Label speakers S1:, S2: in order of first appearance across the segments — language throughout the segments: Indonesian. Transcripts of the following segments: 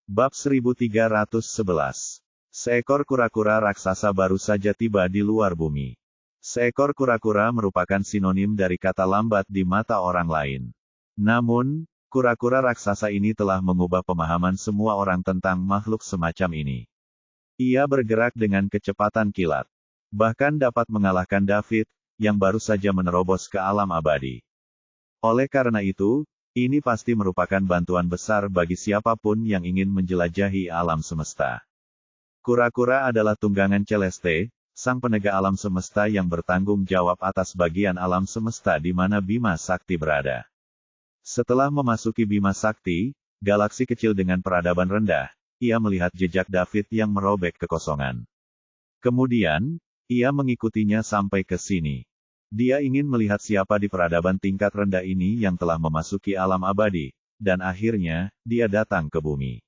S1: Bab 1311. Seekor kura-kura raksasa baru saja tiba di luar bumi. Seekor kura-kura merupakan sinonim dari kata lambat di mata orang lain. Namun, kura-kura raksasa ini telah mengubah pemahaman semua orang tentang makhluk semacam ini. Ia bergerak dengan kecepatan kilat. Bahkan dapat mengalahkan David, yang baru saja menerobos ke alam abadi. Oleh karena itu, ini pasti merupakan bantuan besar bagi siapapun yang ingin menjelajahi alam semesta. Kura-kura adalah tunggangan Celeste, sang penegak alam semesta yang bertanggung jawab atas bagian alam semesta di mana Bima Sakti berada. Setelah memasuki Bima Sakti, galaksi kecil dengan peradaban rendah, ia melihat jejak David yang merobek kekosongan. Kemudian, ia mengikutinya sampai ke sini. Dia ingin melihat siapa di peradaban tingkat rendah ini yang telah memasuki alam abadi, dan akhirnya, dia datang ke bumi.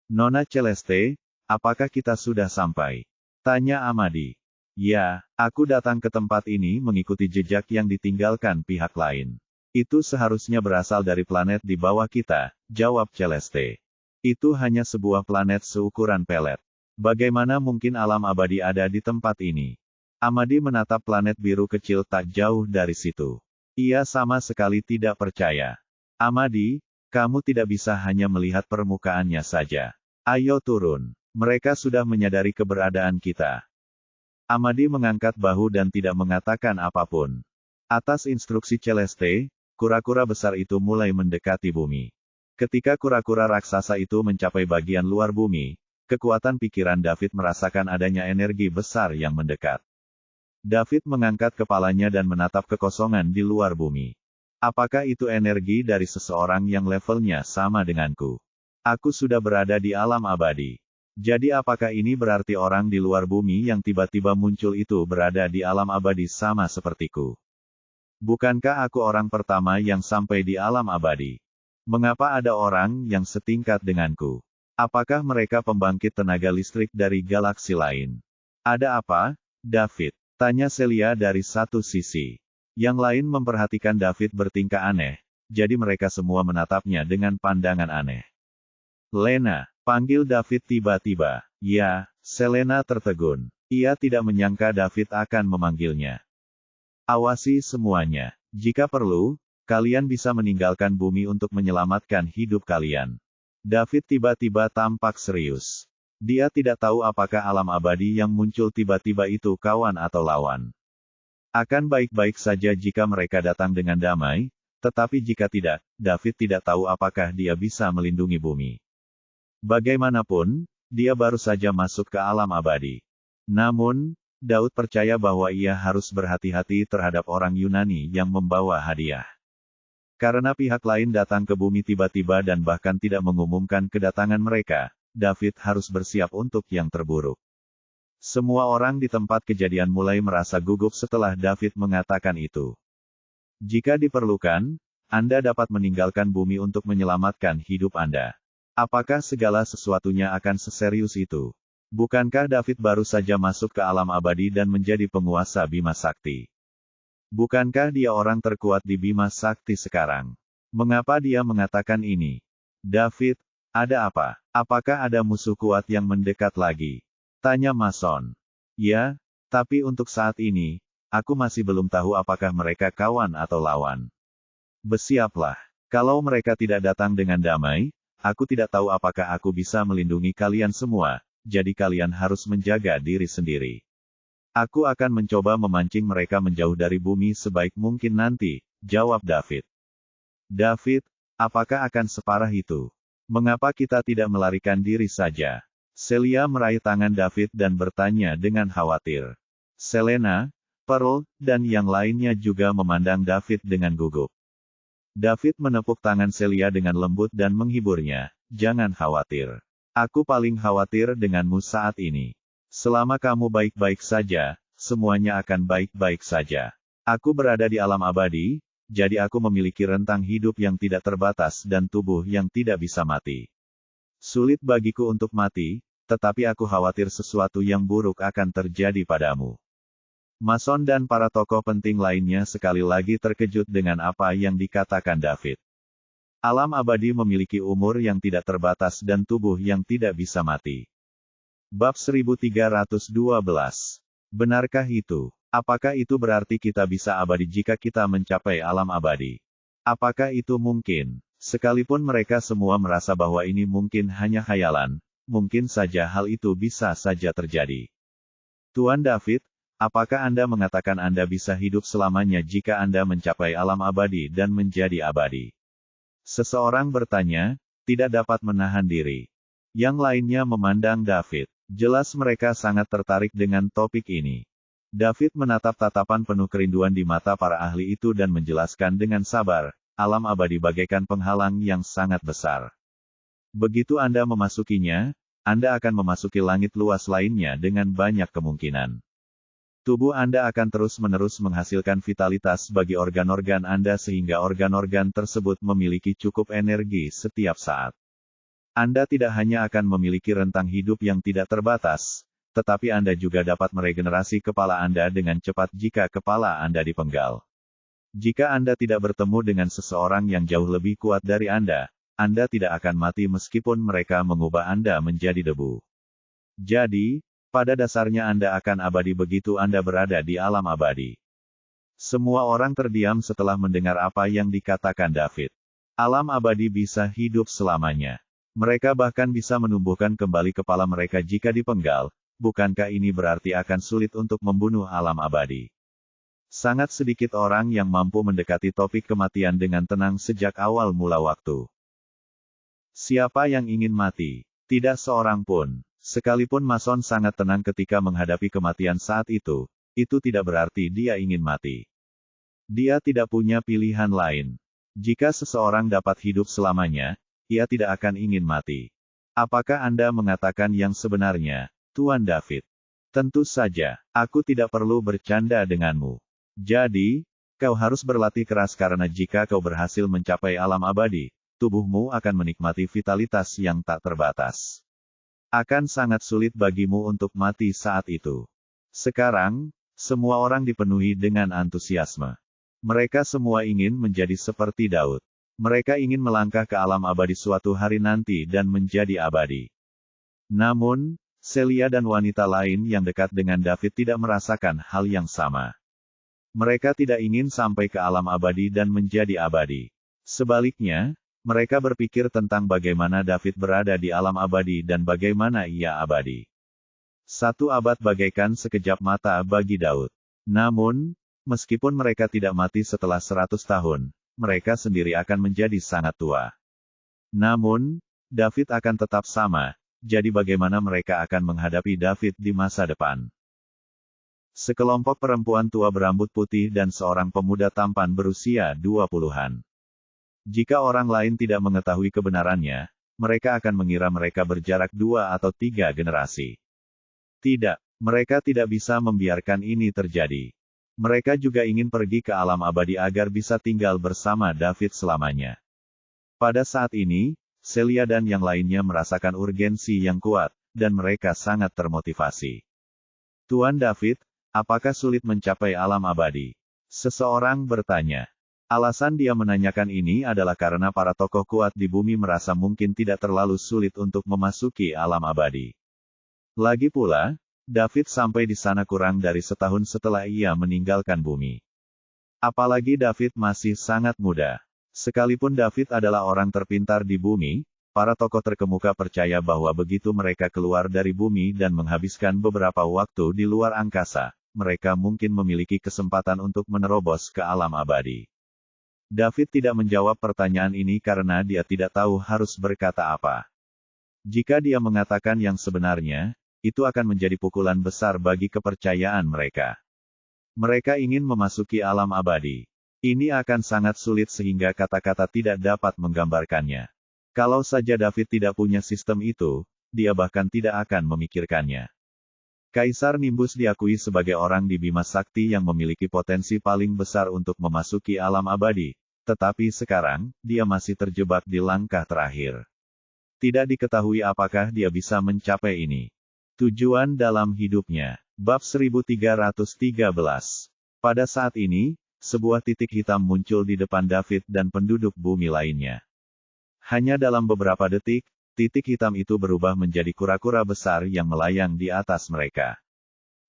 S1: Nona Celeste, apakah kita sudah sampai? Tanya Amadi. Ya, aku datang ke tempat ini mengikuti jejak yang ditinggalkan pihak lain. Itu seharusnya berasal dari planet di bawah kita, jawab Celeste. Itu hanya sebuah planet seukuran pelet. Bagaimana mungkin alam abadi ada di tempat ini? Amadi menatap planet biru kecil tak jauh dari situ. Ia sama sekali tidak percaya. Amadi, kamu tidak bisa hanya melihat permukaannya saja. Ayo turun. Mereka sudah menyadari keberadaan kita. Amadi mengangkat bahu dan tidak mengatakan apapun. Atas instruksi Celeste, kura-kura besar itu mulai mendekati bumi. Ketika kura-kura raksasa itu mencapai bagian luar bumi, kekuatan pikiran David merasakan adanya energi besar yang mendekat. David mengangkat kepalanya dan menatap kekosongan di luar bumi. Apakah itu energi dari seseorang yang levelnya sama denganku? Aku sudah berada di alam abadi. Jadi apakah ini berarti orang di luar bumi yang tiba-tiba muncul itu berada di alam abadi sama sepertiku? Bukankah aku orang pertama yang sampai di alam abadi? Mengapa ada orang yang setingkat denganku? Apakah mereka pembangkit tenaga listrik dari galaksi lain? Ada apa, David? Tanya Celia dari satu sisi. Yang lain memperhatikan David bertingkah aneh, jadi mereka semua menatapnya dengan pandangan aneh. Lena, panggil David tiba-tiba. Ya, Selena tertegun. Ia tidak menyangka David akan memanggilnya. Awasi semuanya. Jika perlu, kalian bisa meninggalkan bumi untuk menyelamatkan hidup kalian. David tiba-tiba tampak serius. Dia tidak tahu apakah alam abadi yang muncul tiba-tiba itu kawan atau lawan. Akan baik-baik saja jika mereka datang dengan damai, tetapi jika tidak, David tidak tahu apakah dia bisa melindungi bumi. Bagaimanapun, dia baru saja masuk ke alam abadi. Namun, Daud percaya bahwa ia harus berhati-hati terhadap orang Yunani yang membawa hadiah. Karena pihak lain datang ke bumi tiba-tiba dan bahkan tidak mengumumkan kedatangan mereka, David harus bersiap untuk yang terburuk. Semua orang di tempat kejadian mulai merasa gugup setelah David mengatakan itu. Jika diperlukan, Anda dapat meninggalkan bumi untuk menyelamatkan hidup Anda. Apakah segala sesuatunya akan seserius itu? Bukankah David baru saja masuk ke alam abadi dan menjadi penguasa Bima Sakti? Bukankah dia orang terkuat di Bima Sakti sekarang? Mengapa dia mengatakan ini? David, ada apa? Apakah ada musuh kuat yang mendekat lagi? Tanya Mason. Ya, tapi untuk saat ini, aku masih belum tahu apakah mereka kawan atau lawan. Bersiaplah. Kalau mereka tidak datang dengan damai, aku tidak tahu apakah aku bisa melindungi kalian semua, jadi kalian harus menjaga diri sendiri. Aku akan mencoba memancing mereka menjauh dari bumi sebaik mungkin nanti, jawab David. David, apakah akan separah itu? Mengapa kita tidak melarikan diri saja? Celia meraih tangan David dan bertanya dengan khawatir. Selena, Pearl, dan yang lainnya juga memandang David dengan gugup. David menepuk tangan Celia dengan lembut dan menghiburnya. Jangan khawatir. Aku paling khawatir denganmu saat ini. Selama kamu baik-baik saja, semuanya akan baik-baik saja. Aku berada di alam abadi, jadi aku memiliki rentang hidup yang tidak terbatas dan tubuh yang tidak bisa mati. Sulit bagiku untuk mati, tetapi aku khawatir sesuatu yang buruk akan terjadi padamu. Mason dan para tokoh penting lainnya sekali lagi terkejut dengan apa yang dikatakan David. Alam abadi memiliki umur yang tidak terbatas dan tubuh yang tidak bisa mati. Bab 1312. Benarkah itu? Apakah itu berarti kita bisa abadi jika kita mencapai alam abadi? Apakah itu mungkin? Sekalipun mereka semua merasa bahwa ini mungkin hanya khayalan, mungkin saja hal itu bisa saja terjadi. Tuan David, apakah Anda mengatakan Anda bisa hidup selamanya jika Anda mencapai alam abadi dan menjadi abadi? Seseorang bertanya, tidak dapat menahan diri. Yang lainnya memandang David. Jelas mereka sangat tertarik dengan topik ini. David menatap tatapan penuh kerinduan di mata para ahli itu dan menjelaskan dengan sabar, alam abadi bagaikan penghalang yang sangat besar. Begitu Anda memasukinya, Anda akan memasuki langit luas lainnya dengan banyak kemungkinan. Tubuh Anda akan terus-menerus menghasilkan vitalitas bagi organ-organ Anda sehingga organ-organ tersebut memiliki cukup energi setiap saat. Anda tidak hanya akan memiliki rentang hidup yang tidak terbatas, tetapi Anda juga dapat meregenerasi kepala Anda dengan cepat jika kepala Anda dipenggal. Jika Anda tidak bertemu dengan seseorang yang jauh lebih kuat dari Anda tidak akan mati meskipun mereka mengubah Anda menjadi debu. Jadi, pada dasarnya Anda akan abadi begitu Anda berada di alam abadi. Semua orang terdiam setelah mendengar apa yang dikatakan David. Alam abadi bisa hidup selamanya. Mereka bahkan bisa menumbuhkan kembali kepala mereka jika dipenggal. Bukankah ini berarti akan sulit untuk membunuh alam abadi? Sangat sedikit orang yang mampu mendekati topik kematian dengan tenang sejak awal mula waktu. Siapa yang ingin mati? Tidak seorang pun. Sekalipun Mason sangat tenang ketika menghadapi kematian saat itu tidak berarti dia ingin mati. Dia tidak punya pilihan lain. Jika seseorang dapat hidup selamanya, ia tidak akan ingin mati. Apakah Anda mengatakan yang sebenarnya, Tuan David? Tentu saja, aku tidak perlu bercanda denganmu. Jadi, kau harus berlatih keras karena jika kau berhasil mencapai alam abadi, tubuhmu akan menikmati vitalitas yang tak terbatas. Akan sangat sulit bagimu untuk mati saat itu. Sekarang, semua orang dipenuhi dengan antusiasme. Mereka semua ingin menjadi seperti Daud. Mereka ingin melangkah ke alam abadi suatu hari nanti dan menjadi abadi. Namun, Celia dan wanita lain yang dekat dengan David tidak merasakan hal yang sama. Mereka tidak ingin sampai ke alam abadi dan menjadi abadi. Sebaliknya, mereka berpikir tentang bagaimana David berada di alam abadi dan bagaimana ia abadi. 1 abad bagaikan sekejap mata bagi Daud. Namun, meskipun mereka tidak mati setelah 100 tahun, mereka sendiri akan menjadi sangat tua. Namun, David akan tetap sama, jadi bagaimana mereka akan menghadapi David di masa depan? Sekelompok perempuan tua berambut putih dan seorang pemuda tampan berusia 20-an. Jika orang lain tidak mengetahui kebenarannya, mereka akan mengira mereka berjarak 2 atau 3 generasi. Tidak, mereka tidak bisa membiarkan ini terjadi. Mereka juga ingin pergi ke alam abadi agar bisa tinggal bersama David selamanya. Pada saat ini, Celia dan yang lainnya merasakan urgensi yang kuat, dan mereka sangat termotivasi. Tuan David, apakah sulit mencapai alam abadi? Seseorang bertanya. Alasan dia menanyakan ini adalah karena para tokoh kuat di bumi merasa mungkin tidak terlalu sulit untuk memasuki alam abadi. Lagi pula, David sampai di sana kurang dari setahun setelah ia meninggalkan bumi. Apalagi David masih sangat muda. Sekalipun David adalah orang terpintar di bumi, para tokoh terkemuka percaya bahwa begitu mereka keluar dari bumi dan menghabiskan beberapa waktu di luar angkasa, mereka mungkin memiliki kesempatan untuk menerobos ke alam abadi. David tidak menjawab pertanyaan ini karena dia tidak tahu harus berkata apa. Jika dia mengatakan yang sebenarnya, itu akan menjadi pukulan besar bagi kepercayaan mereka. Mereka ingin memasuki alam abadi. Ini akan sangat sulit sehingga kata-kata tidak dapat menggambarkannya. Kalau saja David tidak punya sistem itu, dia bahkan tidak akan memikirkannya. Kaisar Nimbus diakui sebagai orang di Bima Sakti yang memiliki potensi paling besar untuk memasuki alam abadi, tetapi sekarang, dia masih terjebak di langkah terakhir. Tidak diketahui apakah dia bisa mencapai ini. Tujuan dalam hidupnya. Bab 1313. Pada saat ini, sebuah titik hitam muncul di depan David dan penduduk bumi lainnya. Hanya dalam beberapa detik, titik hitam itu berubah menjadi kura-kura besar yang melayang di atas mereka.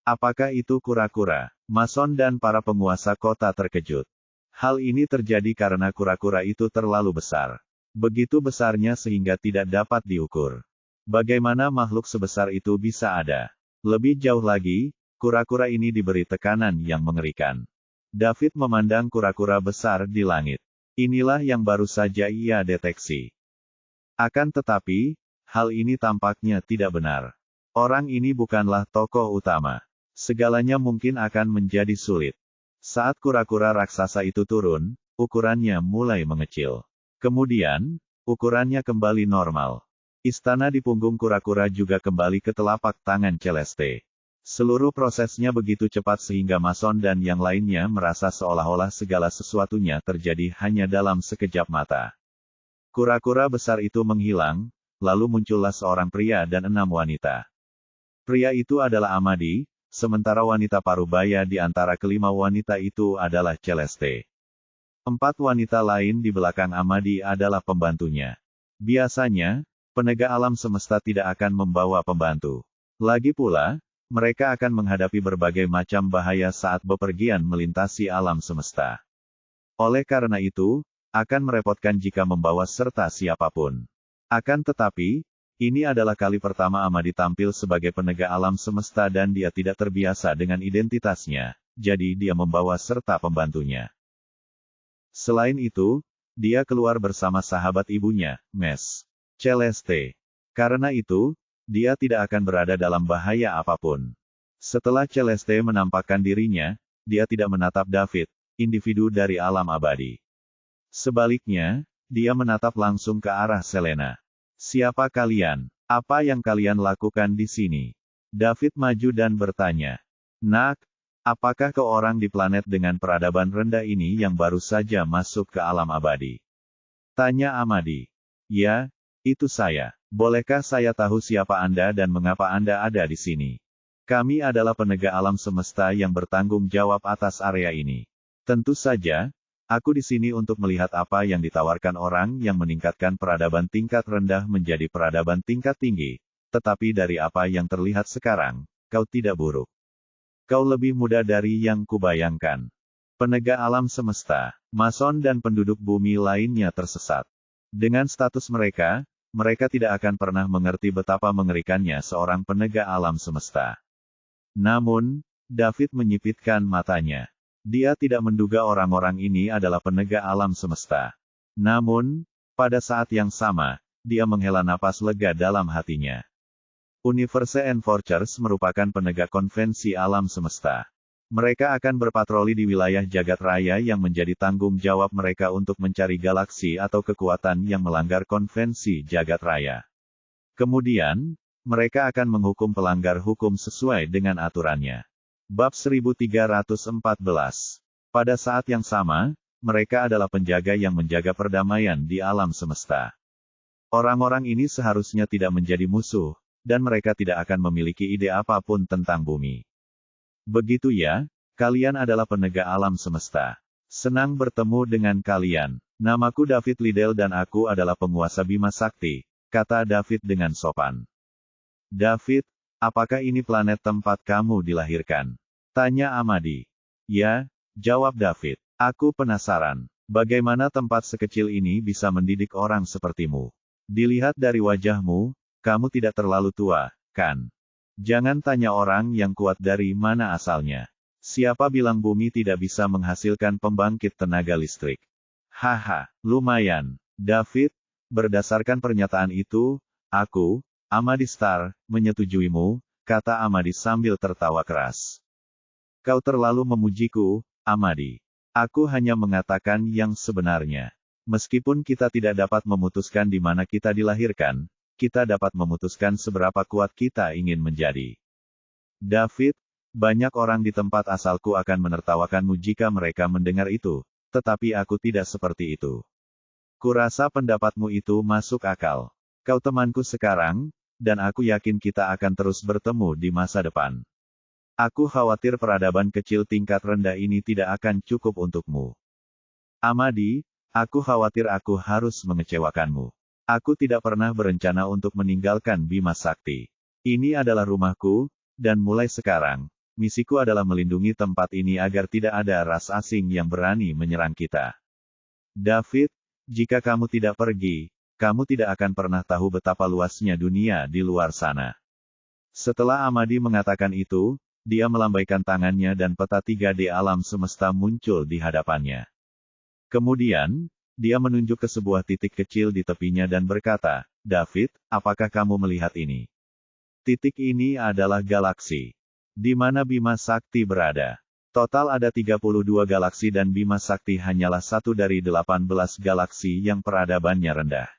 S1: Apakah itu kura-kura? Mason dan para penguasa kota terkejut. Hal ini terjadi karena kura-kura itu terlalu besar. Begitu besarnya sehingga tidak dapat diukur. Bagaimana makhluk sebesar itu bisa ada? Lebih jauh lagi, kura-kura ini diberi tekanan yang mengerikan. David memandang kura-kura besar di langit. Inilah yang baru saja ia deteksi. Akan tetapi, hal ini tampaknya tidak benar. Orang ini bukanlah tokoh utama. Segalanya mungkin akan menjadi sulit. Saat kura-kura raksasa itu turun, ukurannya mulai mengecil. Kemudian, ukurannya kembali normal. Istana di punggung kura-kura juga kembali ke telapak tangan Celeste. Seluruh prosesnya begitu cepat sehingga Mason dan yang lainnya merasa seolah-olah segala sesuatunya terjadi hanya dalam sekejap mata. Kura-kura besar itu menghilang, lalu muncullah seorang pria dan 6 wanita. Pria itu adalah Amadi, sementara wanita parubaya di antara kelima wanita itu adalah Celeste. 4 wanita lain di belakang Amadi adalah pembantunya. Biasanya, penegak alam semesta tidak akan membawa pembantu. Lagi pula, mereka akan menghadapi berbagai macam bahaya saat bepergian melintasi alam semesta. Oleh karena itu, akan merepotkan jika membawa serta siapapun. Akan tetapi, ini adalah kali pertama Amadi tampil sebagai penegak alam semesta dan dia tidak terbiasa dengan identitasnya, jadi dia membawa serta pembantunya. Selain itu, dia keluar bersama sahabat ibunya, Mes Celeste. Karena itu, dia tidak akan berada dalam bahaya apapun. Setelah Celeste menampakkan dirinya, dia tidak menatap David, individu dari alam abadi. Sebaliknya, dia menatap langsung ke arah Selena. Siapa kalian? Apa yang kalian lakukan di sini? David maju dan bertanya. Nak, apakah kau orang di planet dengan peradaban rendah ini yang baru saja masuk ke alam abadi? Tanya Amadi. Ya, itu saya. Bolehkah saya tahu siapa Anda dan mengapa Anda ada di sini? Kami adalah penegak alam semesta yang bertanggung jawab atas area ini. Tentu saja, aku di sini untuk melihat apa yang ditawarkan orang yang meningkatkan peradaban tingkat rendah menjadi peradaban tingkat tinggi. Tetapi dari apa yang terlihat sekarang, kau tidak buruk. Kau lebih muda dari yang kubayangkan. Penegak alam semesta, Mason dan penduduk bumi lainnya tersesat. Dengan status mereka, mereka tidak akan pernah mengerti betapa mengerikannya seorang penegak alam semesta. Namun, David menyipitkan matanya. Dia tidak menduga orang-orang ini adalah penegak alam semesta. Namun, pada saat yang sama, dia menghela napas lega dalam hatinya. Universe Enforcers merupakan penegak konvensi alam semesta. Mereka akan berpatroli di wilayah jagat raya yang menjadi tanggung jawab mereka untuk mencari galaksi atau kekuatan yang melanggar konvensi jagat raya. Kemudian, mereka akan menghukum pelanggar hukum sesuai dengan aturannya. Bab 1314. Pada saat yang sama, mereka adalah penjaga yang menjaga perdamaian di alam semesta. Orang-orang ini seharusnya tidak menjadi musuh, dan mereka tidak akan memiliki ide apapun tentang bumi. Begitu ya, kalian adalah penegak alam semesta. Senang bertemu dengan kalian. Namaku David Liddell dan aku adalah penguasa Bima Sakti, kata David dengan sopan. David, apakah ini planet tempat kamu dilahirkan? Tanya Amadi. Ya, jawab David. Aku penasaran, bagaimana tempat sekecil ini bisa mendidik orang sepertimu. Dilihat dari wajahmu, kamu tidak terlalu tua, kan? Jangan tanya orang yang kuat dari mana asalnya. Siapa bilang bumi tidak bisa menghasilkan pembangkit tenaga listrik? Haha, lumayan. David, berdasarkan pernyataan itu, aku, Amadi Star, menyetujuimu, kata Amadi sambil tertawa keras. Kau terlalu memujiku, Amadi. Aku hanya mengatakan yang sebenarnya. Meskipun kita tidak dapat memutuskan di mana kita dilahirkan, kita dapat memutuskan seberapa kuat kita ingin menjadi. David, banyak orang di tempat asalku akan menertawakanmu jika mereka mendengar itu, tetapi aku tidak seperti itu. Kurasa pendapatmu itu masuk akal. Kau temanku sekarang, dan aku yakin kita akan terus bertemu di masa depan. Aku khawatir peradaban kecil tingkat rendah ini tidak akan cukup untukmu. Amadi, aku khawatir aku harus mengecewakanmu. Aku tidak pernah berencana untuk meninggalkan Bima Sakti. Ini adalah rumahku, dan mulai sekarang, misiku adalah melindungi tempat ini agar tidak ada ras asing yang berani menyerang kita. David, jika kamu tidak pergi, kamu tidak akan pernah tahu betapa luasnya dunia di luar sana. Setelah Amadi mengatakan itu, dia melambaikan tangannya dan peta 3D alam semesta muncul di hadapannya. Kemudian, dia menunjuk ke sebuah titik kecil di tepinya dan berkata, David, apakah kamu melihat ini? Titik ini adalah galaksi. Di mana Bima Sakti berada. Total ada 32 galaksi dan Bima Sakti hanyalah satu dari 18 galaksi yang peradabannya rendah.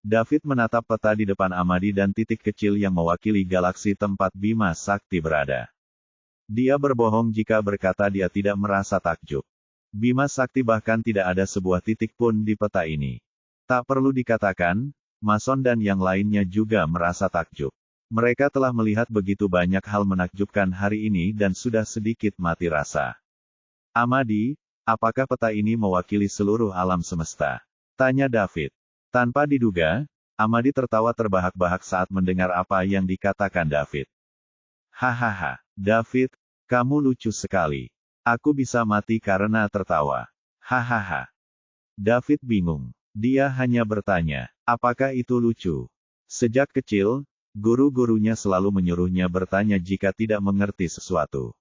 S1: David menatap peta di depan Amadi dan titik kecil yang mewakili galaksi tempat Bima Sakti berada. Dia berbohong jika berkata dia tidak merasa takjub. Bima Sakti bahkan tidak ada sebuah titik pun di peta ini. Tak perlu dikatakan, Mason dan yang lainnya juga merasa takjub. Mereka telah melihat begitu banyak hal menakjubkan hari ini dan sudah sedikit mati rasa. Amadi, apakah peta ini mewakili seluruh alam semesta? Tanya David. Tanpa diduga, Amadi tertawa terbahak-bahak saat mendengar apa yang dikatakan David. Hahaha, David, kamu lucu sekali. Aku bisa mati karena tertawa. Hahaha. David bingung. Dia hanya bertanya, apakah itu lucu? Sejak kecil, guru-gurunya selalu menyuruhnya bertanya jika tidak mengerti sesuatu.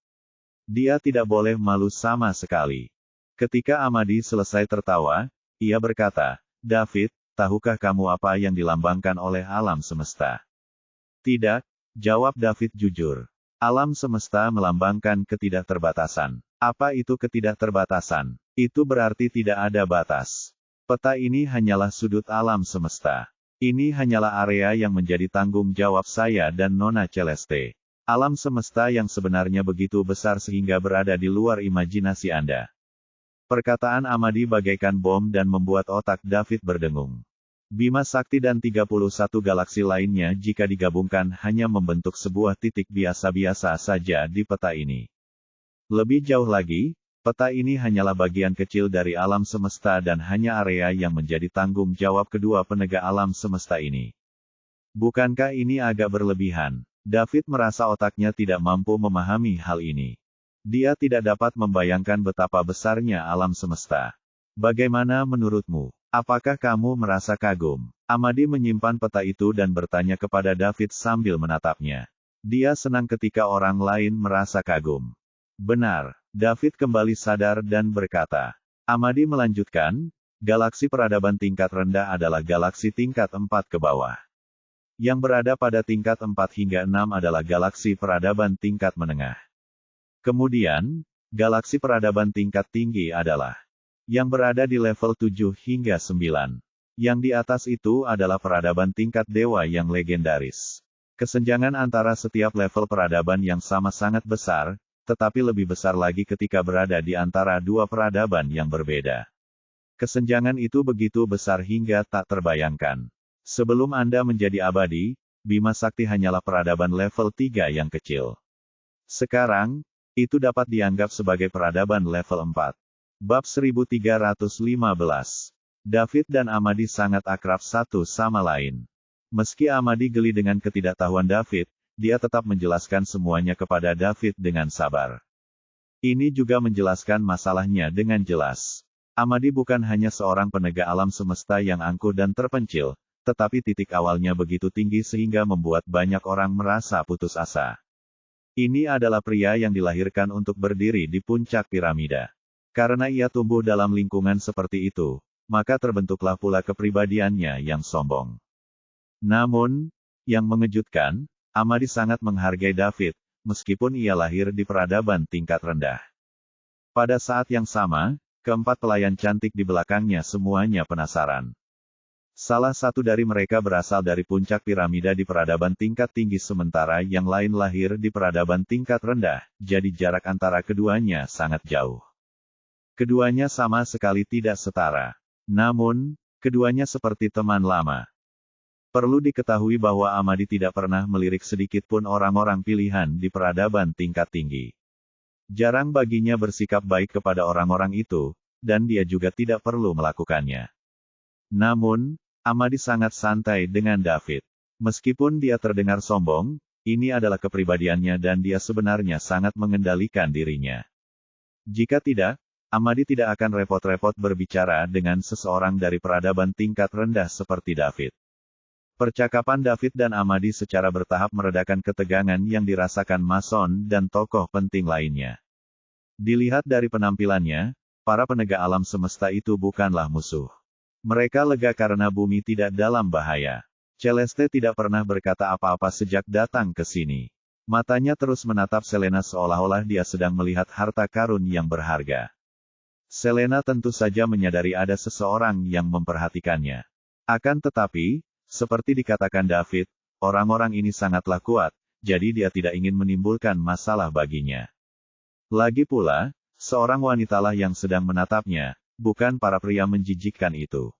S1: Dia tidak boleh malu sama sekali. Ketika Amadi selesai tertawa, ia berkata, David, tahukah kamu apa yang dilambangkan oleh alam semesta? Tidak, jawab David jujur. Alam semesta melambangkan ketidakterbatasan. Apa itu ketidakterbatasan? Itu berarti tidak ada batas. Peta ini hanyalah sudut alam semesta. Ini hanyalah area yang menjadi tanggung jawab saya dan Nona Celeste. Alam semesta yang sebenarnya begitu besar sehingga berada di luar imajinasi Anda. Perkataan Amadi bagaikan bom dan membuat otak David berdengung. Bima Sakti dan 31 galaksi lainnya jika digabungkan hanya membentuk sebuah titik biasa-biasa saja di peta ini. Lebih jauh lagi, peta ini hanyalah bagian kecil dari alam semesta dan hanya area yang menjadi tanggung jawab kedua penegak alam semesta ini. Bukankah ini agak berlebihan? David merasa otaknya tidak mampu memahami hal ini. Dia tidak dapat membayangkan betapa besarnya alam semesta. Bagaimana menurutmu? Apakah kamu merasa kagum? Amadi menyimpan peta itu dan bertanya kepada David sambil menatapnya. Dia senang ketika orang lain merasa kagum. Benar, David kembali sadar dan berkata. Amadi melanjutkan, galaksi peradaban tingkat rendah adalah galaksi tingkat 4 ke bawah. Yang berada pada tingkat 4 hingga 6 adalah galaksi peradaban tingkat menengah. Kemudian, galaksi peradaban tingkat tinggi adalah yang berada di level 7 hingga 9. Yang di atas itu adalah peradaban tingkat dewa yang legendaris. Kesenjangan antara setiap level peradaban yang sama sangat besar, tetapi lebih besar lagi ketika berada di antara dua peradaban yang berbeda. Kesenjangan itu begitu besar hingga tak terbayangkan. Sebelum Anda menjadi abadi, Bima Sakti hanyalah peradaban level 3 yang kecil. Sekarang, itu dapat dianggap sebagai peradaban level 4. Bab 1315. David dan Amadi sangat akrab satu sama lain. Meski Amadi geli dengan ketidaktahuan David, dia tetap menjelaskan semuanya kepada David dengan sabar. Ini juga menjelaskan masalahnya dengan jelas. Amadi bukan hanya seorang penegak alam semesta yang angkuh dan terpencil, tetapi titik awalnya begitu tinggi sehingga membuat banyak orang merasa putus asa. Ini adalah pria yang dilahirkan untuk berdiri di puncak piramida. Karena ia tumbuh dalam lingkungan seperti itu, maka terbentuklah pula kepribadiannya yang sombong. Namun, yang mengejutkan, Amadi sangat menghargai David, meskipun ia lahir di peradaban tingkat rendah. Pada saat yang sama, keempat pelayan cantik di belakangnya semuanya penasaran. Salah satu dari mereka berasal dari puncak piramida di peradaban tingkat tinggi sementara yang lain lahir di peradaban tingkat rendah, jadi jarak antara keduanya sangat jauh. Keduanya sama sekali tidak setara. Namun, keduanya seperti teman lama. Perlu diketahui bahwa Amadi tidak pernah melirik sedikit pun orang-orang pilihan di peradaban tingkat tinggi. Jarang baginya bersikap baik kepada orang-orang itu, dan dia juga tidak perlu melakukannya. Namun, Amadi sangat santai dengan David. Meskipun dia terdengar sombong, ini adalah kepribadiannya dan dia sebenarnya sangat mengendalikan dirinya. Jika tidak, Amadi tidak akan repot-repot berbicara dengan seseorang dari peradaban tingkat rendah seperti David. Percakapan David dan Amadi secara bertahap meredakan ketegangan yang dirasakan Mason dan tokoh penting lainnya. Dilihat dari penampilannya, para penegak alam semesta itu bukanlah musuh. Mereka lega karena bumi tidak dalam bahaya. Celeste tidak pernah berkata apa-apa sejak datang ke sini. Matanya terus menatap Selena seolah-olah dia sedang melihat harta karun yang berharga. Selena tentu saja menyadari ada seseorang yang memperhatikannya. Akan tetapi, seperti dikatakan David, orang-orang ini sangatlah kuat, jadi dia tidak ingin menimbulkan masalah baginya. Lagi pula, seorang wanitalah yang sedang menatapnya, bukan para pria menjijikkan itu.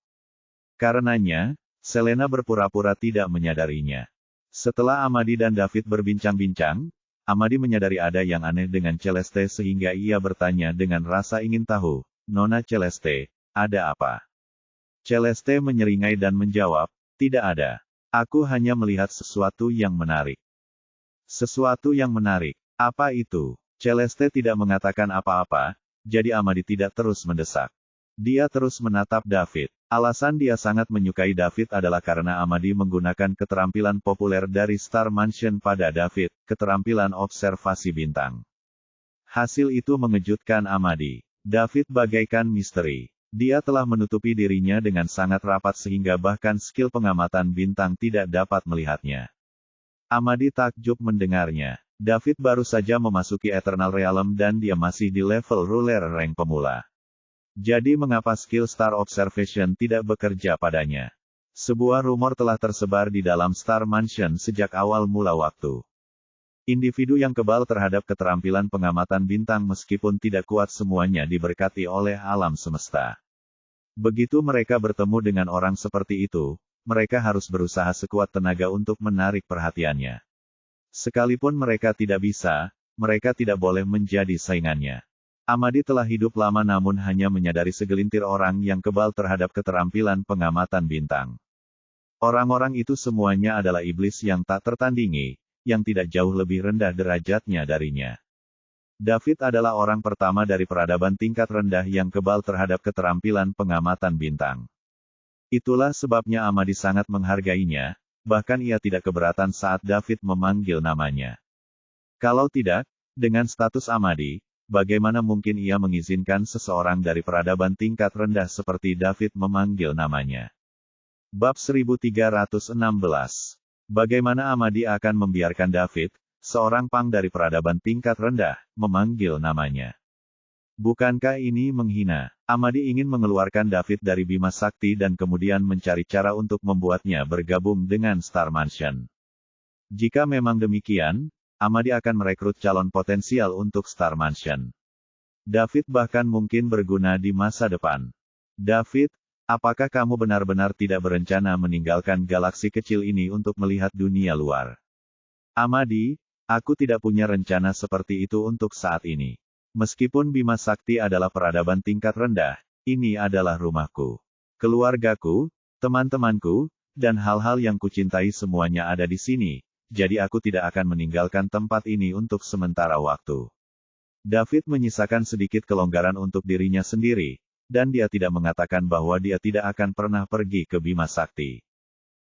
S1: Karenanya, Selena berpura-pura tidak menyadarinya. Setelah Amadi dan David berbincang-bincang, Amadi menyadari ada yang aneh dengan Celeste sehingga ia bertanya dengan rasa ingin tahu, "Nona Celeste, ada apa?" Celeste menyeringai dan menjawab, "Tidak ada. Aku hanya melihat sesuatu yang menarik." Sesuatu yang menarik? Apa itu? Celeste tidak mengatakan apa-apa, jadi Amadi tidak terus mendesak. Dia terus menatap David. Alasan dia sangat menyukai David adalah karena Amadi menggunakan keterampilan populer dari Star Mansion pada David, keterampilan observasi bintang. Hasil itu mengejutkan Amadi. David bagaikan misteri. Dia telah menutupi dirinya dengan sangat rapat sehingga bahkan skill pengamatan bintang tidak dapat melihatnya. Amadi takjub mendengarnya. David baru saja memasuki Eternal Realm dan dia masih di level ruler rank pemula. Jadi mengapa skill Star Observation tidak bekerja padanya? Sebuah rumor telah tersebar di dalam Star Mansion sejak awal mula waktu. Individu yang kebal terhadap keterampilan pengamatan bintang meskipun tidak kuat semuanya diberkati oleh alam semesta. Begitu mereka bertemu dengan orang seperti itu, mereka harus berusaha sekuat tenaga untuk menarik perhatiannya. Sekalipun mereka tidak bisa, mereka tidak boleh menjadi saingannya. Amadi telah hidup lama namun hanya menyadari segelintir orang yang kebal terhadap keterampilan pengamatan bintang. Orang-orang itu semuanya adalah iblis yang tak tertandingi, yang tidak jauh lebih rendah derajatnya darinya. David adalah orang pertama dari peradaban tingkat rendah yang kebal terhadap keterampilan pengamatan bintang. Itulah sebabnya Amadi sangat menghargainya, bahkan ia tidak keberatan saat David memanggil namanya. Kalau tidak, dengan status Amadi, bagaimana mungkin ia mengizinkan seseorang dari peradaban tingkat rendah seperti David memanggil namanya? Bab 1316. Bagaimana Amadi akan membiarkan David, seorang pang dari peradaban tingkat rendah, memanggil namanya? Bukankah ini menghina? Amadi ingin mengeluarkan David dari Bima Sakti dan kemudian mencari cara untuk membuatnya bergabung dengan Star Mansion. Jika memang demikian, Amadi akan merekrut calon potensial untuk Star Mansion. David bahkan mungkin berguna di masa depan. David, apakah kamu benar-benar tidak berencana meninggalkan galaksi kecil ini untuk melihat dunia luar? Amadi, aku tidak punya rencana seperti itu untuk saat ini. Meskipun Bima Sakti adalah peradaban tingkat rendah, ini adalah rumahku. Keluargaku, teman-temanku, dan hal-hal yang kucintai semuanya ada di sini. Jadi aku tidak akan meninggalkan tempat ini untuk sementara waktu. David menyisakan sedikit kelonggaran untuk dirinya sendiri, dan dia tidak mengatakan bahwa dia tidak akan pernah pergi ke Bima Sakti.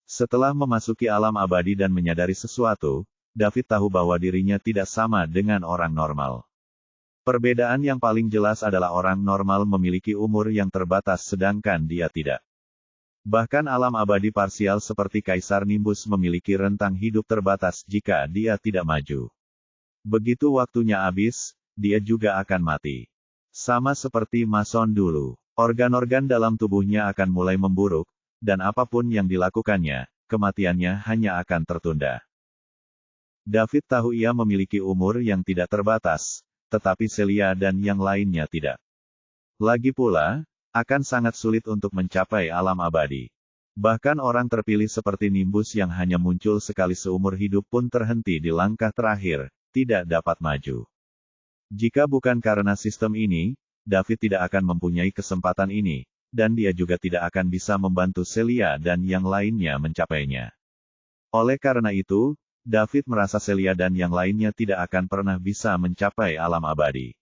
S1: Setelah memasuki alam abadi dan menyadari sesuatu, David tahu bahwa dirinya tidak sama dengan orang normal. Perbedaan yang paling jelas adalah orang normal memiliki umur yang terbatas sedangkan dia tidak. Bahkan alam abadi parsial seperti Kaisar Nimbus memiliki rentang hidup terbatas jika dia tidak maju. Begitu waktunya habis, dia juga akan mati. Sama seperti Mason dulu, organ-organ dalam tubuhnya akan mulai memburuk, dan apapun yang dilakukannya, kematiannya hanya akan tertunda. David tahu ia memiliki umur yang tidak terbatas, tetapi Celia dan yang lainnya tidak. Lagi pula, akan sangat sulit untuk mencapai alam abadi. Bahkan orang terpilih seperti Nimbus yang hanya muncul sekali seumur hidup pun terhenti di langkah terakhir, tidak dapat maju. Jika bukan karena sistem ini, David tidak akan mempunyai kesempatan ini, dan dia juga tidak akan bisa membantu Celia dan yang lainnya mencapainya. Oleh karena itu, David merasa Celia dan yang lainnya tidak akan pernah bisa mencapai alam abadi.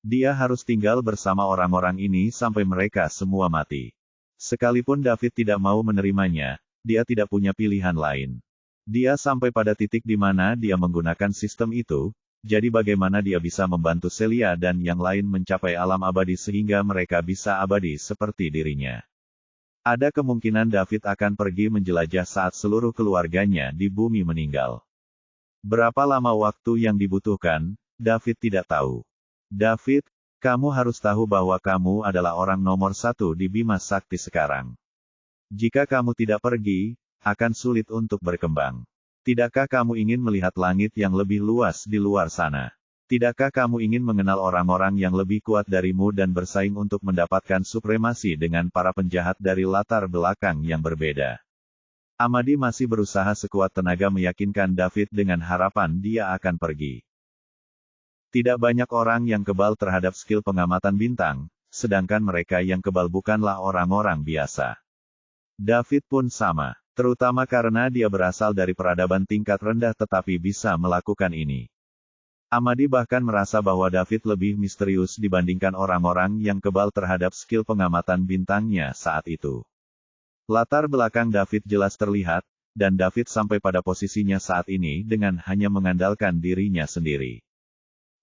S1: Dia harus tinggal bersama orang-orang ini sampai mereka semua mati. Sekalipun David tidak mau menerimanya, dia tidak punya pilihan lain. Dia sampai pada titik di mana dia menggunakan sistem itu, jadi bagaimana dia bisa membantu Celia dan yang lain mencapai alam abadi sehingga mereka bisa abadi seperti dirinya. Ada kemungkinan David akan pergi menjelajah saat seluruh keluarganya di bumi meninggal. Berapa lama waktu yang dibutuhkan, David tidak tahu. David, kamu harus tahu bahwa kamu adalah orang nomor 1 di Bima Sakti sekarang. Jika kamu tidak pergi, akan sulit untuk berkembang. Tidakkah kamu ingin melihat langit yang lebih luas di luar sana? Tidakkah kamu ingin mengenal orang-orang yang lebih kuat darimu dan bersaing untuk mendapatkan supremasi dengan para penjahat dari latar belakang yang berbeda? Amadi masih berusaha sekuat tenaga meyakinkan David dengan harapan dia akan pergi. Tidak banyak orang yang kebal terhadap skill pengamatan bintang, sedangkan mereka yang kebal bukanlah orang-orang biasa. David pun sama, terutama karena dia berasal dari peradaban tingkat rendah tetapi bisa melakukan ini. Amadi bahkan merasa bahwa David lebih misterius dibandingkan orang-orang yang kebal terhadap skill pengamatan bintangnya saat itu. Latar belakang David jelas terlihat, dan David sampai pada posisinya saat ini dengan hanya mengandalkan dirinya sendiri.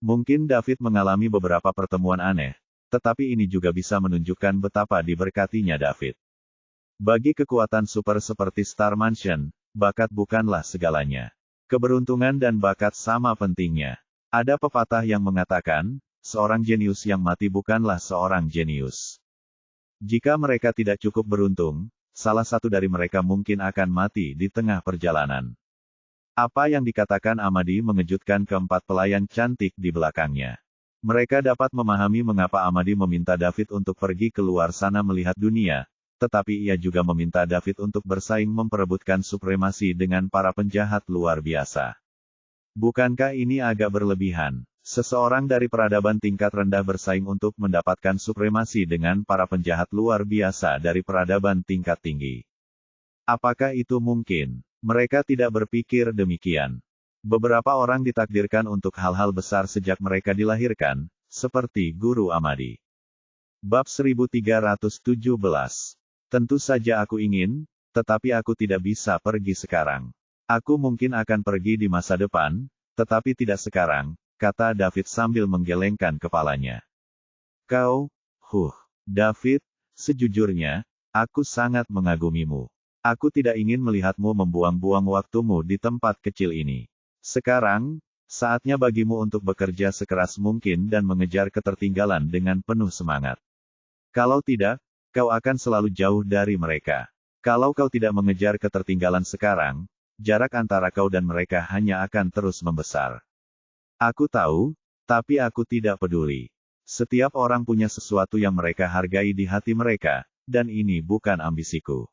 S1: Mungkin David mengalami beberapa pertemuan aneh, tetapi ini juga bisa menunjukkan betapa diberkatinya David. Bagi kekuatan super seperti Star Mansion, bakat bukanlah segalanya. Keberuntungan dan bakat sama pentingnya. Ada pepatah yang mengatakan, seorang jenius yang mati bukanlah seorang jenius. Jika mereka tidak cukup beruntung, salah satu dari mereka mungkin akan mati di tengah perjalanan. Apa yang dikatakan Amadi mengejutkan keempat pelayan cantik di belakangnya. Mereka dapat memahami mengapa Amadi meminta David untuk pergi keluar sana melihat dunia, tetapi ia juga meminta David untuk bersaing memperebutkan supremasi dengan para penjahat luar biasa. Bukankah ini agak berlebihan? Seseorang dari peradaban tingkat rendah bersaing untuk mendapatkan supremasi dengan para penjahat luar biasa dari peradaban tingkat tinggi. Apakah itu mungkin? Mereka tidak berpikir demikian. Beberapa orang ditakdirkan untuk hal-hal besar sejak mereka dilahirkan, seperti Guru Amadi. Bab 1317. Tentu saja aku ingin, tetapi aku tidak bisa pergi sekarang. Aku mungkin akan pergi di masa depan, tetapi tidak sekarang, kata David sambil menggelengkan kepalanya. David, sejujurnya, aku sangat mengagumimu. Aku tidak ingin melihatmu membuang-buang waktumu di tempat kecil ini. Sekarang, saatnya bagimu untuk bekerja sekeras mungkin dan mengejar ketertinggalan dengan penuh semangat. Kalau tidak, kau akan selalu jauh dari mereka. Kalau kau tidak mengejar ketertinggalan sekarang, jarak antara kau dan mereka hanya akan terus membesar. Aku tahu, tapi aku tidak peduli. Setiap orang punya sesuatu yang mereka hargai di hati mereka, dan ini bukan ambisiku.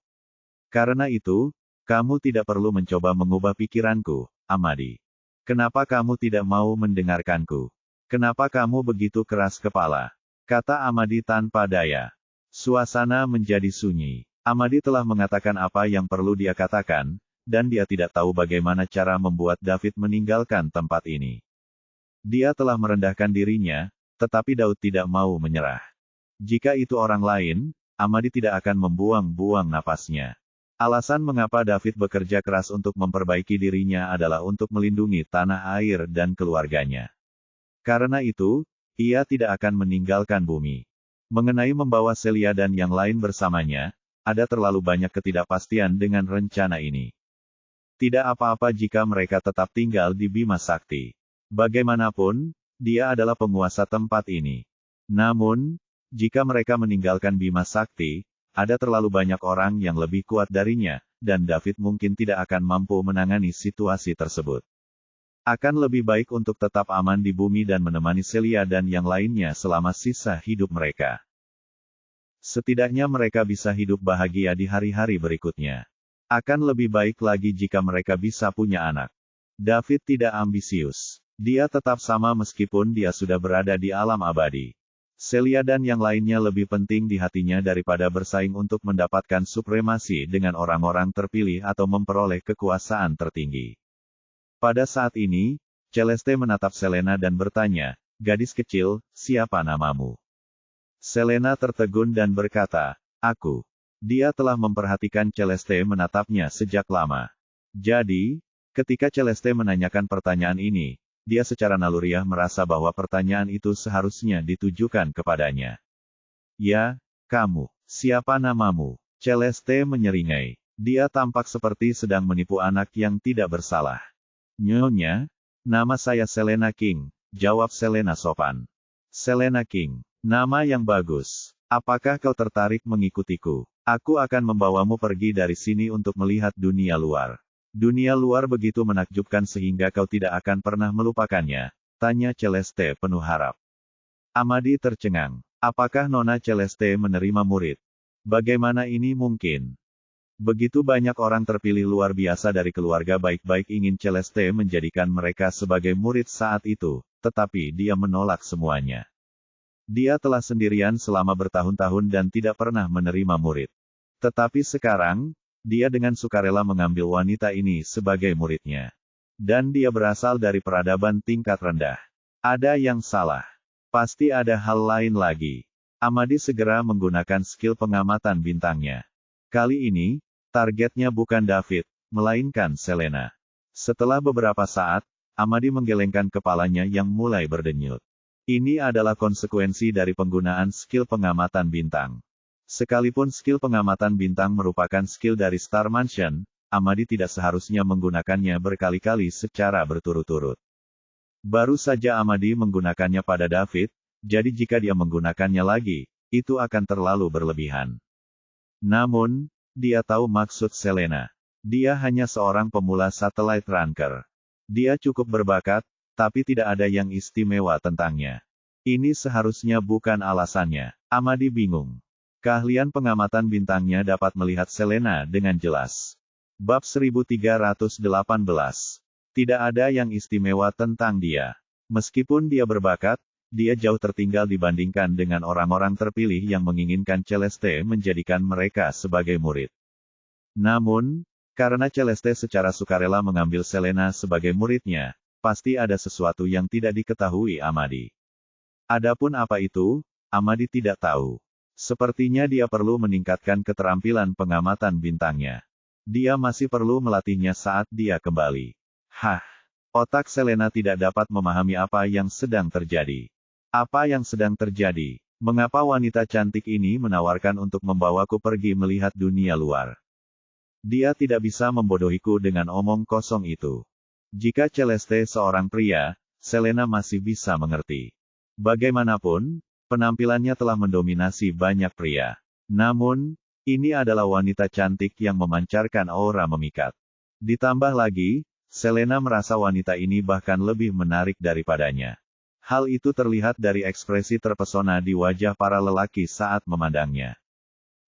S1: Karena itu, kamu tidak perlu mencoba mengubah pikiranku, Amadi. Kenapa kamu tidak mau mendengarkanku? Kenapa kamu begitu keras kepala? Kata Amadi tanpa daya. Suasana menjadi sunyi. Amadi telah mengatakan apa yang perlu dia katakan, dan dia tidak tahu bagaimana cara membuat David meninggalkan tempat ini. Dia telah merendahkan dirinya, tetapi Daud tidak mau menyerah. Jika itu orang lain, Amadi tidak akan membuang-buang napasnya. Alasan mengapa David bekerja keras untuk memperbaiki dirinya adalah untuk melindungi tanah air dan keluarganya. Karena itu, ia tidak akan meninggalkan bumi. Mengenai membawa Celia dan yang lain bersamanya, ada terlalu banyak ketidakpastian dengan rencana ini. Tidak apa-apa jika mereka tetap tinggal di Bima Sakti. Bagaimanapun, dia adalah penguasa tempat ini. Namun, jika mereka meninggalkan Bima Sakti, ada terlalu banyak orang yang lebih kuat darinya, dan David mungkin tidak akan mampu menangani situasi tersebut. Akan lebih baik untuk tetap aman di bumi dan menemani Celia dan yang lainnya selama sisa hidup mereka. Setidaknya mereka bisa hidup bahagia di hari-hari berikutnya. Akan lebih baik lagi jika mereka bisa punya anak. David tidak ambisius. Dia tetap sama meskipun dia sudah berada di alam abadi. Celia dan yang lainnya lebih penting di hatinya daripada bersaing untuk mendapatkan supremasi dengan orang-orang terpilih atau memperoleh kekuasaan tertinggi. Pada saat ini, Celeste menatap Selena dan bertanya, "Gadis kecil, siapa namamu?" Selena tertegun dan berkata, "Aku." Dia telah memperhatikan Celeste menatapnya sejak lama. Jadi, ketika Celeste menanyakan pertanyaan ini, dia secara naluriah merasa bahwa pertanyaan itu seharusnya ditujukan kepadanya. "Ya, kamu. Siapa namamu?" Celeste menyeringai. Dia tampak seperti sedang menipu anak yang tidak bersalah. "Nyonya, nama saya Selena King," jawab Selena sopan. "Selena King, nama yang bagus. Apakah kau tertarik mengikutiku? Aku akan membawamu pergi dari sini untuk melihat dunia luar." "Dunia luar begitu menakjubkan sehingga kau tidak akan pernah melupakannya?" tanya Celeste penuh harap. Amadi tercengang. Apakah Nona Celeste menerima murid? Bagaimana ini mungkin? Begitu banyak orang terpilih luar biasa dari keluarga baik-baik ingin Celeste menjadikan mereka sebagai murid saat itu, tetapi dia menolak semuanya. Dia telah sendirian selama bertahun-tahun dan tidak pernah menerima murid. Tetapi sekarang, dia dengan sukarela mengambil wanita ini sebagai muridnya. Dan dia berasal dari peradaban tingkat rendah. Ada yang salah. Pasti ada hal lain lagi. Amadi segera menggunakan skill pengamatan bintangnya. Kali ini, targetnya bukan David, melainkan Selena. Setelah beberapa saat, Amadi menggelengkan kepalanya yang mulai berdenyut. Ini adalah konsekuensi dari penggunaan skill pengamatan bintang. Sekalipun skill pengamatan bintang merupakan skill dari Star Mansion, Amadi tidak seharusnya menggunakannya berkali-kali secara berturut-turut. Baru saja Amadi menggunakannya pada David, jadi jika dia menggunakannya lagi, itu akan terlalu berlebihan. Namun, dia tahu maksud Selena. Dia hanya seorang pemula satellite ranker. Dia cukup berbakat, tapi tidak ada yang istimewa tentangnya. Ini seharusnya bukan alasannya. Amadi bingung. Keahlian pengamatan bintangnya dapat melihat Selena dengan jelas. Bab 1318. Tidak ada yang istimewa tentang dia. Meskipun dia berbakat, dia jauh tertinggal dibandingkan dengan orang-orang terpilih yang menginginkan Celeste menjadikan mereka sebagai murid. Namun, karena Celeste secara sukarela mengambil Selena sebagai muridnya, pasti ada sesuatu yang tidak diketahui Amadi. Adapun apa itu, Amadi tidak tahu. Sepertinya dia perlu meningkatkan keterampilan pengamatan bintangnya. Dia masih perlu melatihnya saat dia kembali. Hah! Otak Selena tidak dapat memahami apa yang sedang terjadi. Apa yang sedang terjadi? Mengapa wanita cantik ini menawarkan untuk membawaku pergi melihat dunia luar? Dia tidak bisa membodohiku dengan omong kosong itu. Jika Celeste seorang pria, Selena masih bisa mengerti. Bagaimanapun, penampilannya telah mendominasi banyak pria. Namun, ini adalah wanita cantik yang memancarkan aura memikat. Ditambah lagi, Selena merasa wanita ini bahkan lebih menarik daripadanya. Hal itu terlihat dari ekspresi terpesona di wajah para lelaki saat memandangnya.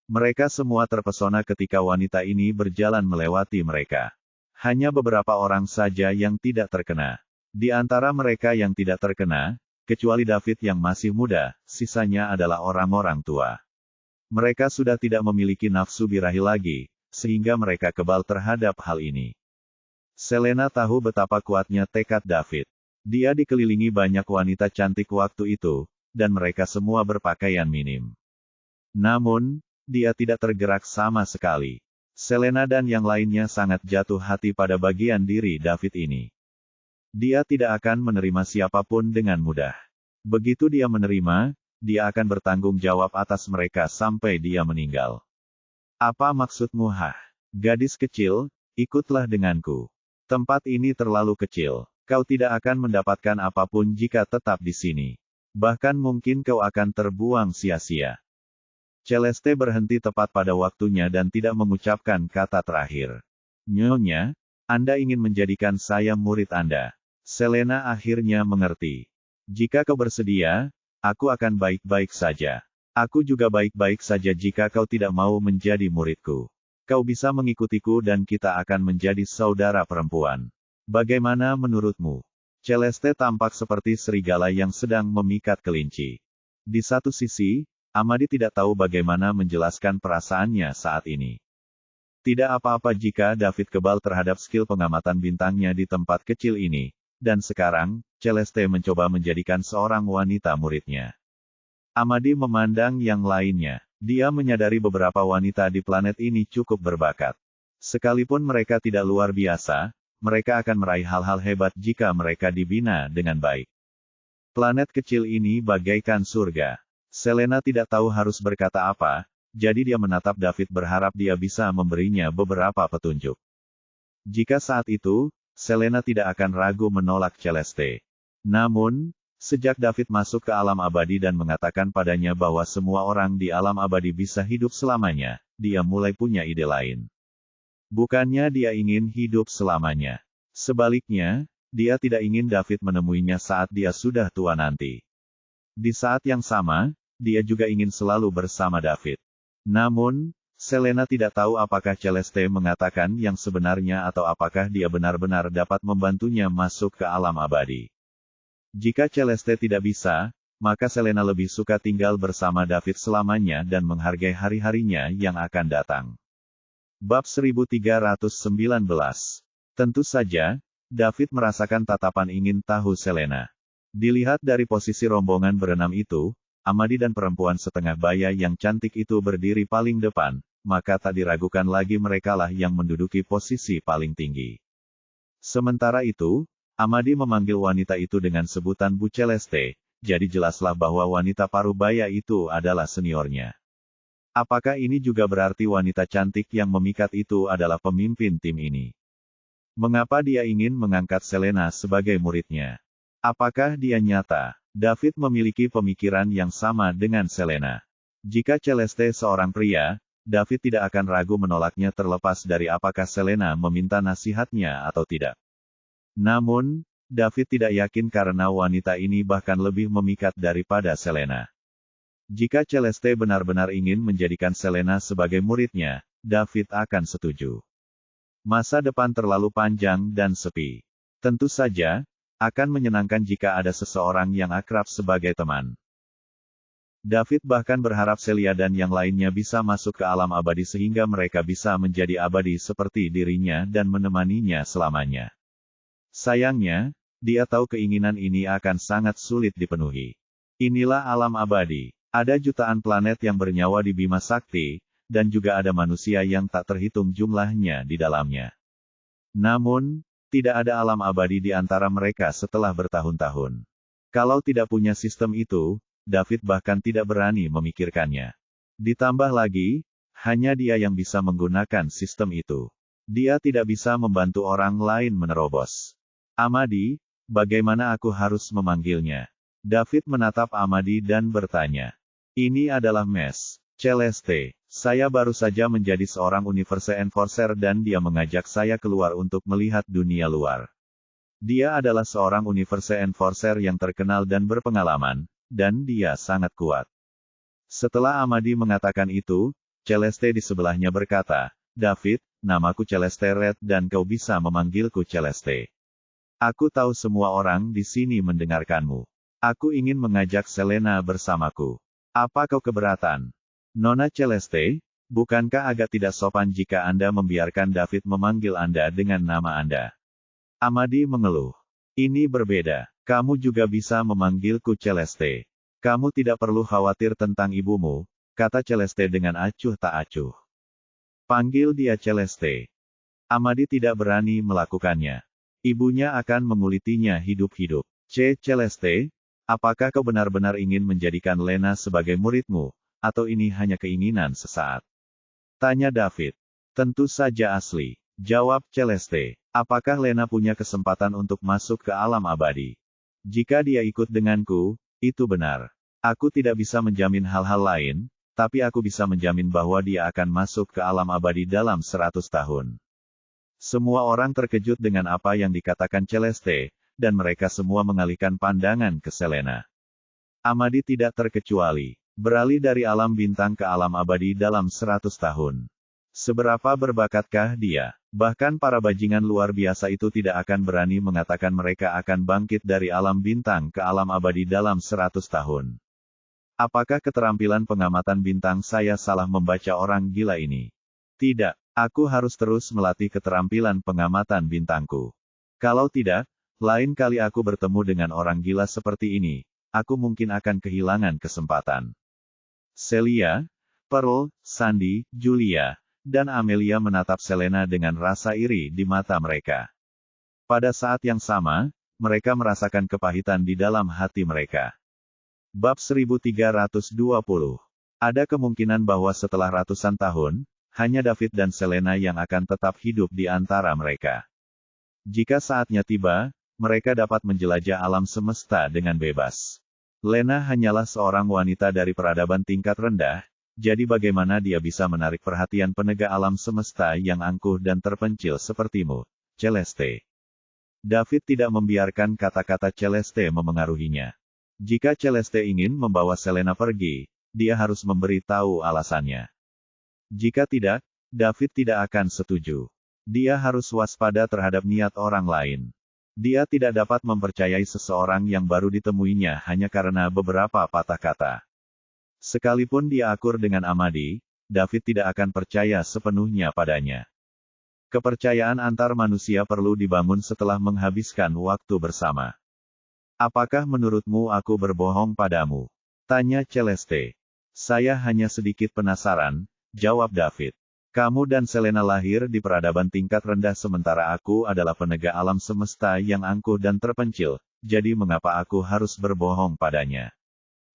S1: Mereka semua terpesona ketika wanita ini berjalan melewati mereka. Hanya beberapa orang saja yang tidak terkena. Di antara mereka yang tidak terkena, kecuali David yang masih muda, sisanya adalah orang-orang tua. Mereka sudah tidak memiliki nafsu birahi lagi, sehingga mereka kebal terhadap hal ini. Selena tahu betapa kuatnya tekad David. Dia dikelilingi banyak wanita cantik waktu itu, dan mereka semua berpakaian minim. Namun, dia tidak tergerak sama sekali. Selena dan yang lainnya sangat jatuh hati pada bagian diri David ini. Dia tidak akan menerima siapapun dengan mudah. Begitu dia menerima, dia akan bertanggung jawab atas mereka sampai dia meninggal. Apa maksudmu, gadis kecil, ikutlah denganku. Tempat ini terlalu kecil. Kau tidak akan mendapatkan apapun jika tetap di sini. Bahkan mungkin kau akan terbuang sia-sia. Celeste berhenti tepat pada waktunya dan tidak mengucapkan kata terakhir. Nyonya, Anda ingin menjadikan saya murid Anda. Selena akhirnya mengerti. Jika kau bersedia, aku akan baik-baik saja. Aku juga baik-baik saja jika kau tidak mau menjadi muridku. Kau bisa mengikutiku dan kita akan menjadi saudara perempuan. Bagaimana menurutmu? Celeste tampak seperti serigala yang sedang memikat kelinci. Di satu sisi, Amadi tidak tahu bagaimana menjelaskan perasaannya saat ini. Tidak apa-apa jika David kebal terhadap skill pengamatan bintangnya di tempat kecil ini, dan sekarang, Celeste mencoba menjadikan seorang wanita muridnya. Amadi memandang yang lainnya. Dia menyadari beberapa wanita di planet ini cukup berbakat. Sekalipun mereka tidak luar biasa, mereka akan meraih hal-hal hebat jika mereka dibina dengan baik. Planet kecil ini bagaikan surga. Selena tidak tahu harus berkata apa, jadi dia menatap David berharap dia bisa memberinya beberapa petunjuk. Jika saat itu, Selena tidak akan ragu menolak Celeste. Namun, sejak David masuk ke alam abadi dan mengatakan padanya bahwa semua orang di alam abadi bisa hidup selamanya, dia mulai punya ide lain. Bukannya dia ingin hidup selamanya. Sebaliknya, dia tidak ingin David menemuinya saat dia sudah tua nanti. Di saat yang sama, dia juga ingin selalu bersama David. Namun, Selena tidak tahu apakah Celeste mengatakan yang sebenarnya atau apakah dia benar-benar dapat membantunya masuk ke alam abadi. Jika Celeste tidak bisa, maka Selena lebih suka tinggal bersama David selamanya dan menghargai hari-harinya yang akan datang. Bab 1319. Tentu saja, David merasakan tatapan ingin tahu Selena. Dilihat dari posisi rombongan berenam itu, Amadi dan perempuan setengah baya yang cantik itu berdiri paling depan, maka tak diragukan lagi merekalah yang menduduki posisi paling tinggi. Sementara itu, Amadi memanggil wanita itu dengan sebutan Bu Celeste, jadi jelaslah bahwa wanita paruh baya itu adalah seniornya. Apakah ini juga berarti wanita cantik yang memikat itu adalah pemimpin tim ini? Mengapa dia ingin mengangkat Selena sebagai muridnya? Apakah dia nyata? David memiliki pemikiran yang sama dengan Selena. Jika Celeste seorang pria, David tidak akan ragu menolaknya terlepas dari apakah Selena meminta nasihatnya atau tidak. Namun, David tidak yakin karena wanita ini bahkan lebih memikat daripada Selena. Jika Celeste benar-benar ingin menjadikan Selena sebagai muridnya, David akan setuju. Masa depan terlalu panjang dan sepi. Tentu saja, akan menyenangkan jika ada seseorang yang akrab sebagai teman. David bahkan berharap Celia dan yang lainnya bisa masuk ke alam abadi sehingga mereka bisa menjadi abadi seperti dirinya dan menemaninya selamanya. Sayangnya, dia tahu keinginan ini akan sangat sulit dipenuhi. Inilah alam abadi. Ada jutaan planet yang bernyawa di Bima Sakti, dan juga ada manusia yang tak terhitung jumlahnya di dalamnya. Namun, tidak ada alam abadi di antara mereka setelah bertahun-tahun. Kalau tidak punya sistem itu, David bahkan tidak berani memikirkannya. Ditambah lagi, hanya dia yang bisa menggunakan sistem itu. Dia tidak bisa membantu orang lain menerobos. Amadi, bagaimana aku harus memanggilnya? David menatap Amadi dan bertanya. Ini adalah Mes Celeste. Saya baru saja menjadi seorang Universe Enforcer dan dia mengajak saya keluar untuk melihat dunia luar. Dia adalah seorang Universe Enforcer yang terkenal dan berpengalaman, dan dia sangat kuat. Setelah Amadi mengatakan itu, Celeste di sebelahnya berkata, David, namaku Celeste Red dan kau bisa memanggilku Celeste. Aku tahu semua orang di sini mendengarkanmu. Aku ingin mengajak Selena bersamaku. Apa kau keberatan? Nona Celeste, bukankah agak tidak sopan jika Anda membiarkan David memanggil Anda dengan nama Anda? Amadi mengeluh. Ini berbeda. Kamu juga bisa memanggilku Celeste. Kamu tidak perlu khawatir tentang ibumu, kata Celeste dengan acuh tak acuh. Panggil dia Celeste. Amadi tidak berani melakukannya. Ibunya akan mengulitinya hidup-hidup. Celeste, apakah kau benar-benar ingin menjadikan Lena sebagai muridmu? Atau ini hanya keinginan sesaat? Tanya David. Tentu saja asli. Jawab Celeste. Apakah Lena punya kesempatan untuk masuk ke alam abadi? Jika dia ikut denganku, itu benar. Aku tidak bisa menjamin hal-hal lain, tapi aku bisa menjamin bahwa dia akan masuk ke alam abadi dalam 100 tahun. Semua orang terkejut dengan apa yang dikatakan Celeste, dan mereka semua mengalihkan pandangan ke Selena. Amadi tidak terkecuali. Beralih dari alam bintang ke alam abadi dalam 100 tahun. Seberapa berbakatkah dia? Bahkan para bajingan luar biasa itu tidak akan berani mengatakan mereka akan bangkit dari alam bintang ke alam abadi dalam 100 tahun. Apakah keterampilan pengamatan bintang saya salah membaca orang gila ini? Tidak, aku harus terus melatih keterampilan pengamatan bintangku. Kalau tidak, lain kali aku bertemu dengan orang gila seperti ini, aku mungkin akan kehilangan kesempatan. Celia, Pearl, Sandy, Julia, dan Amelia menatap Selena dengan rasa iri di mata mereka. Pada saat yang sama, mereka merasakan kepahitan di dalam hati mereka. Bab 1320. Ada kemungkinan bahwa setelah ratusan tahun, hanya David dan Selena yang akan tetap hidup di antara mereka. Jika saatnya tiba, mereka dapat menjelajah alam semesta dengan bebas. Lena hanyalah seorang wanita dari peradaban tingkat rendah, jadi bagaimana dia bisa menarik perhatian penegak alam semesta yang angkuh dan terpencil sepertimu, Celeste? David tidak membiarkan kata-kata Celeste memengaruhinya. Jika Celeste ingin membawa Selena pergi, dia harus memberi tahu alasannya. Jika tidak, David tidak akan setuju. Dia harus waspada terhadap niat orang lain. Dia tidak dapat mempercayai seseorang yang baru ditemuinya hanya karena beberapa patah kata. Sekalipun dia akur dengan Amadi, David tidak akan percaya sepenuhnya padanya. Kepercayaan antar manusia perlu dibangun setelah menghabiskan waktu bersama. Apakah menurutmu aku berbohong padamu? Tanya Celeste. Saya hanya sedikit penasaran, jawab David. Kamu dan Selena lahir di peradaban tingkat rendah sementara aku adalah penegak alam semesta yang angkuh dan terpencil, jadi mengapa aku harus berbohong padanya?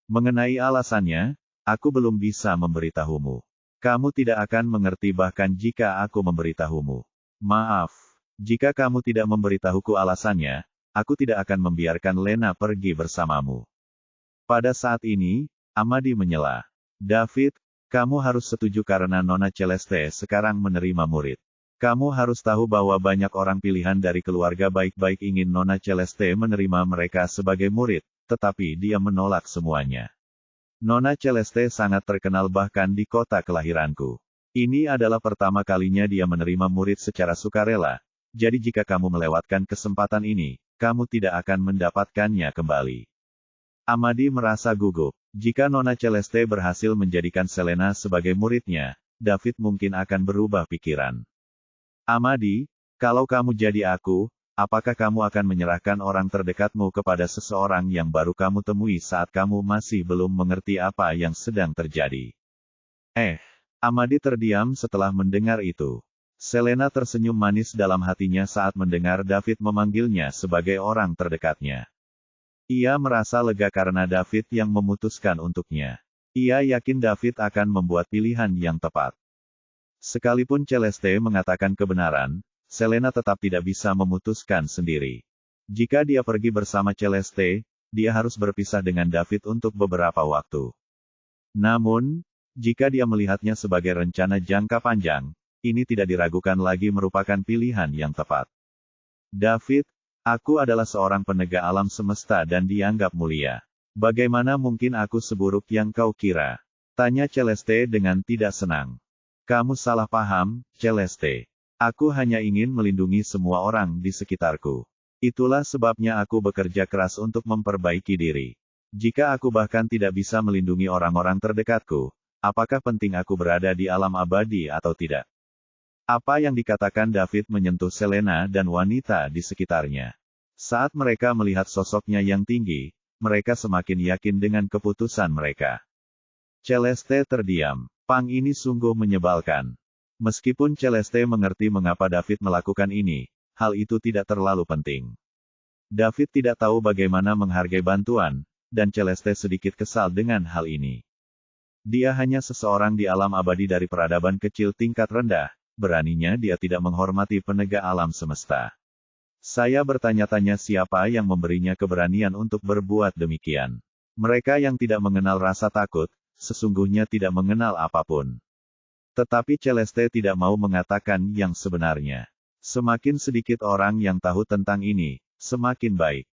S1: Mengenai alasannya, aku belum bisa memberitahumu. Kamu tidak akan mengerti bahkan jika aku memberitahumu. Maaf, jika kamu tidak memberitahuku alasannya, aku tidak akan membiarkan Lena pergi bersamamu. Pada saat ini, Amadi menyela. David, kamu harus setuju karena Nona Celeste sekarang menerima murid. Kamu harus tahu bahwa banyak orang pilihan dari keluarga baik-baik ingin Nona Celeste menerima mereka sebagai murid, tetapi dia menolak semuanya. Nona Celeste sangat terkenal bahkan di kota kelahiranku. Ini adalah pertama kalinya dia menerima murid secara sukarela, jadi jika kamu melewatkan kesempatan ini, kamu tidak akan mendapatkannya kembali. Amadi merasa gugup. Jika Nona Celeste berhasil menjadikan Selena sebagai muridnya, David mungkin akan berubah pikiran. Amadi, kalau kamu jadi aku, apakah kamu akan menyerahkan orang terdekatmu kepada seseorang yang baru kamu temui saat kamu masih belum mengerti apa yang sedang terjadi? Amadi terdiam setelah mendengar itu. Selena tersenyum manis dalam hatinya saat mendengar David memanggilnya sebagai orang terdekatnya. Ia merasa lega karena David yang memutuskan untuknya. Ia yakin David akan membuat pilihan yang tepat. Sekalipun Celeste mengatakan kebenaran, Selena tetap tidak bisa memutuskan sendiri. Jika dia pergi bersama Celeste, dia harus berpisah dengan David untuk beberapa waktu. Namun, jika dia melihatnya sebagai rencana jangka panjang, ini tidak diragukan lagi merupakan pilihan yang tepat. David, aku adalah seorang penegak alam semesta dan dianggap mulia. Bagaimana mungkin aku seburuk yang kau kira? Tanya Celeste dengan tidak senang. Kamu salah paham, Celeste. Aku hanya ingin melindungi semua orang di sekitarku. Itulah sebabnya aku bekerja keras untuk memperbaiki diri. Jika aku bahkan tidak bisa melindungi orang-orang terdekatku, apakah penting aku berada di alam abadi atau tidak? Apa yang dikatakan David menyentuh Selena dan wanita di sekitarnya. Saat mereka melihat sosoknya yang tinggi, mereka semakin yakin dengan keputusan mereka. Celeste terdiam. Pang ini sungguh menyebalkan. Meskipun Celeste mengerti mengapa David melakukan ini, hal itu tidak terlalu penting. David tidak tahu bagaimana menghargai bantuan, dan Celeste sedikit kesal dengan hal ini. Dia hanya seseorang di alam abadi dari peradaban kecil tingkat rendah. Beraninya dia tidak menghormati penegak alam semesta. Saya bertanya-tanya siapa yang memberinya keberanian untuk berbuat demikian. Mereka yang tidak mengenal rasa takut, sesungguhnya tidak mengenal apapun. Tetapi Celeste tidak mau mengatakan yang sebenarnya. Semakin sedikit orang yang tahu tentang ini, semakin baik.